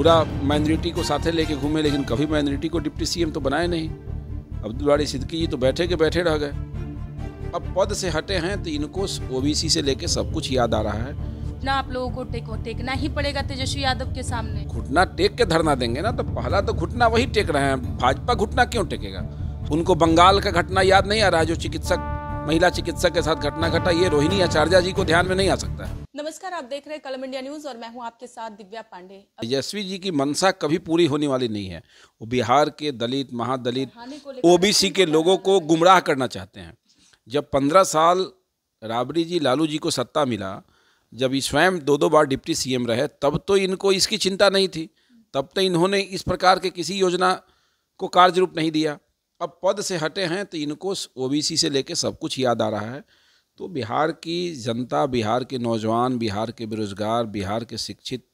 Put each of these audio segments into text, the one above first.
पूरा माइनॉरिटी को साथे लेके घूमे, लेकिन कभी माइनॉरिटी को डिप्टी सीएम तो बनाए नहीं। अब्दुल बारी सिद्दीकी जी तो बैठे के बैठे रह गए। अब पद से हटे हैं तो इनको ओबीसी से लेके सब कुछ याद आ रहा है। ना आप लोगों को टेकना ही पड़ेगा तेजस्वी यादव के सामने। घुटना टेक के धरना देंगे ना, तो पहला तो घुटना वही टेक रहे हैं। भाजपा घुटना क्यों टेकेगा? उनको बंगाल का घटना याद नहीं आ रहा है, जो महिला चिकित्सक के साथ घटना घटा। ये रोहिणी आचार्य जी को ध्यान में नहीं आ सकता है। नमस्कार, आप देख रहे हैं कलम इंडिया न्यूज और मैं हूं आपके साथ दिव्या पांडे। तेजस्वी जी की मंशा कभी पूरी होने वाली नहीं है। वो बिहार के दलित, महादलित, ओबीसी के लोगों को गुमराह करना चाहते हैं। जब 15 साल राबड़ी जी, लालू जी को सत्ता मिला, जब ये स्वयं 2-2 बार डिप्टी सीएम रहे, तब तो इनको इसकी चिंता नहीं थी। तब तो इन्होंने इस प्रकार के किसी योजना को कार्य रूप नहीं दिया। अब पद से हटे हैं तो इनको ओबीसी से लेके सब कुछ याद आ रहा है। तो बिहार की जनता, बिहार के नौजवान, बिहार के बेरोजगार, बिहार के शिक्षित,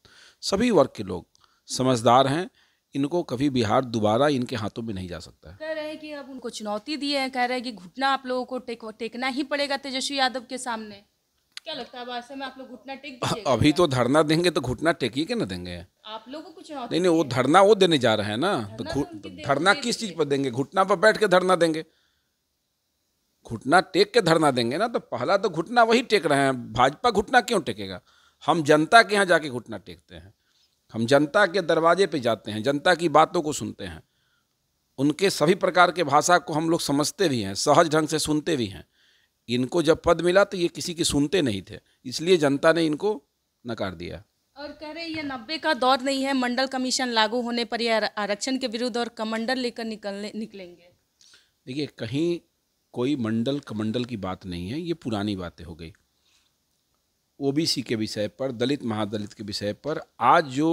सभी वर्ग के लोग समझदार हैं। इनको कभी बिहार दोबारा इनके हाथों में नहीं जा सकता है। कह रहे हैं कि अब उनको चुनौती दी है, कह रहे हैं कि घुटना आप लोगों को टेकना ही पड़ेगा तेजस्वी यादव के सामने। क्या लगता है ऐसे में आप लोग घुटना टेक दीजिएगा? अभी तो धरना देंगे तो घुटना टेकिए के ना देंगे। आप लोगों को चुनौती नहीं, वो धरना वो देने जा रहे हैं ना। तो धरना किस चीज पर देंगे? घुटना पर बैठ के धरना देंगे? घुटना टेक के धरना देंगे ना, तो पहला तो घुटना वही टेक रहे हैं। भाजपा घुटना क्यों टेकेगा? हम जनता के यहाँ जाके घुटना टेकते हैं। हम जनता के दरवाजे पे जाते हैं, जनता की बातों को सुनते हैं, उनके सभी प्रकार के भाषा को हम लोग समझते भी हैं, सहज ढंग से सुनते भी हैं। इनको जब पद मिला तो ये किसी की सुनते नहीं थे, इसलिए जनता ने इनको नकार दिया। और कह रहे ये 90 का दौर नहीं है, मंडल कमीशन लागू होने पर ये आरक्षण के विरुद्ध और कमंडल लेकर निकलेंगे। देखिए, कहीं कोई मंडल कमंडल की बात नहीं है, ये पुरानी बातें हो गई। ओबीसी के विषय पर, दलित महादलित के विषय पर आज जो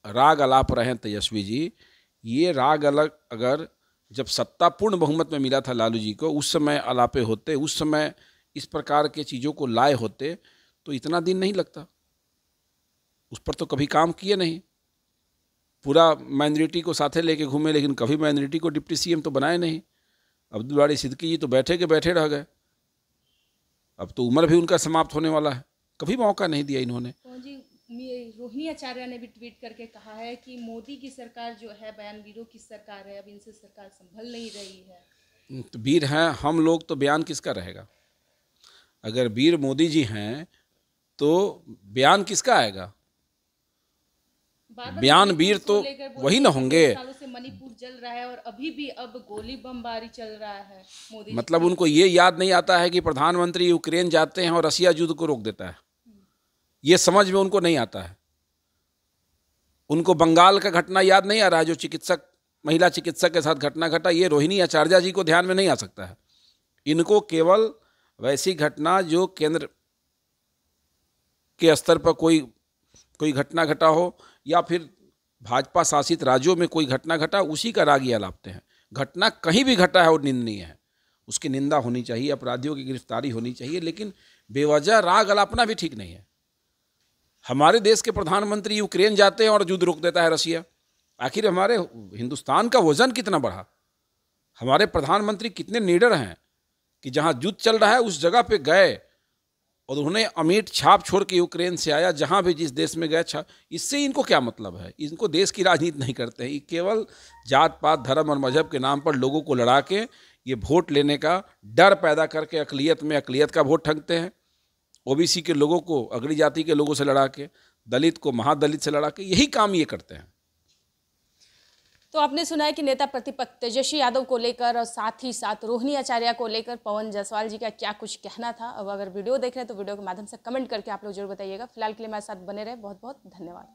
राग अलाप रहे हैं तेजस्वी जी, ये राग अलग अगर जब सत्ता पूर्ण बहुमत में मिला था लालू जी को, उस समय अलापे होते, उस समय इस प्रकार के चीज़ों को लाए होते तो इतना दिन नहीं लगता। उस पर तो कभी काम किए नहीं। पूरा माइनॉरिटी को साथे लेके घूमे, लेकिन कभी माइनॉरिटी को डिप्टी सीएम तो बनाए नहीं। अब्दुल बारी सिद्दीकी जी तो बैठे के बैठे रह गए। अब तो उम्र भी उनका समाप्त होने वाला है, कभी मौका नहीं दिया इन्होंने। रोहिणी आचार्य ने भी ट्वीट करके कहा है कि मोदी की सरकार जो है बयानवीरों की सरकार है, अब इनसे सरकार संभल नहीं रही है। तो वीर हैं हम लोग, तो बयान किसका रहेगा? अगर वीर मोदी जी हैं तो बयान किसका आएगा? बयान वीर तो वही ना होंगे। सालों से मणिपुर जल रहा है और अभी भी अब गोली बमबारी चल रहा है। मोदी मतलब उनको ये याद नहीं आता है कि प्रधानमंत्री यूक्रेन जाते हैं और रसिया युद्ध को रोक देता है। ये समझ में उनको नहीं आता है। उनको बंगाल का घटना याद नहीं आ रहा है, जो महिला चिकित्सक के साथ घटना घटा। ये रोहिणी आचार्य जी को ध्यान में नहीं आ सकता है। इनको केवल वैसी घटना जो केंद्र के स्तर पर कोई घटना घटा हो, या फिर भाजपा शासित राज्यों में कोई घटना घटा, उसी का राग ये अलापते हैं। घटना कहीं भी घटा है और निंदनीय है, उसकी निंदा होनी चाहिए, अपराधियों की गिरफ्तारी होनी चाहिए, लेकिन बेवजह राग अलापना भी ठीक नहीं है। हमारे देश के प्रधानमंत्री यूक्रेन जाते हैं और युद्ध रोक देता है रसिया। आखिर हमारे हिंदुस्तान का वजन कितना बढ़ा? हमारे प्रधानमंत्री कितने नीडर हैं कि जहां युद्ध चल रहा है उस जगह पे गए और उन्होंने अमिट छाप छोड़ के यूक्रेन से आया। जहां भी जिस देश में गए छाप, इससे इनको क्या मतलब है? इनको देश की राजनीति नहीं करते हैं। ये केवल जात पात, धर्म और मजहब के नाम पर लोगों को लड़ा के ये वोट लेने का डर पैदा करके अकलियत में अकलियत का वोट ठगते हैं। ओबीसी के लोगों को अगली जाति के लोगों से लड़ा के, दलित को महादलित से लड़ा के, यही काम ये करते हैं। तो आपने सुना है कि नेता प्रतिपक्ष तेजस्वी यादव को लेकर और साथ ही साथ रोहिणी आचार्य को लेकर पवन जायसवाल जी का क्या कुछ कहना था। अब अगर वीडियो देख रहे हैं तो वीडियो के माध्यम से कमेंट करके आप लोग जरूर बताइएगा। फिलहाल के लिए हमारे साथ बने रहे। बहुत बहुत धन्यवाद।